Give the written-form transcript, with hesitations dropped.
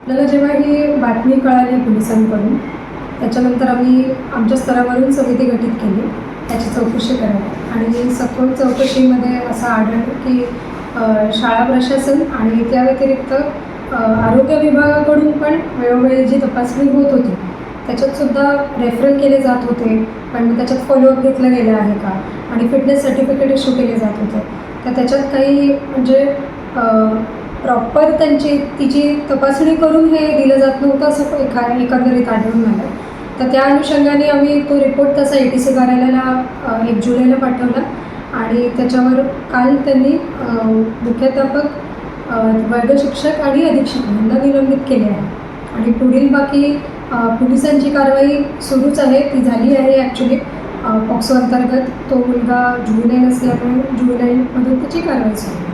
आपल्याला जेव्हा ही बातमी कळाली पोलिसांकडून, त्याच्यानंतर आम्ही आमच्या स्तरावरून समिती गठीत केली त्याची चौकशी करायला. आणि सखोल चौकशीमध्ये असं आढळलं की शाळा प्रशासन आणि त्या व्यतिरिक्त आरोग्य विभागाकडून पण वेळोवेळी जी तपासणी होत होती त्याच्यातसुद्धा रेफरल केले जात होते, पण त्याच्यात फॉलोअप घेतलं गेलं आहे का, आणि फिटनेस सर्टिफिकेट इश्यू केले जात होते. तर त्याच्यात काही म्हणजे प्रॉपर तिची तपासणी करून हे दिलं जात नव्हतं असं एकंदरीत आढळून आलं. तर त्या अनुषंगाने आम्ही तो रिपोर्ट तसा ATC कार्यालयाला 1 जुलैला पाठवला आणि त्याच्यावर काल त्यांनी मुख्याध्यापक, वर्ग शिक्षक आणि अधीक्षक यांना निलंबित केले आहे. आणि पुढील बाकी पोलिसांची कारवाई सुरूच आहे, ती झाली आहे ॲक्च्युली पॉक्सो अंतर्गत. तो मुलगा जुवेनाईल असल्यामुळे जुवेनाईलमधून त्याची कारवाई सुरू आहे.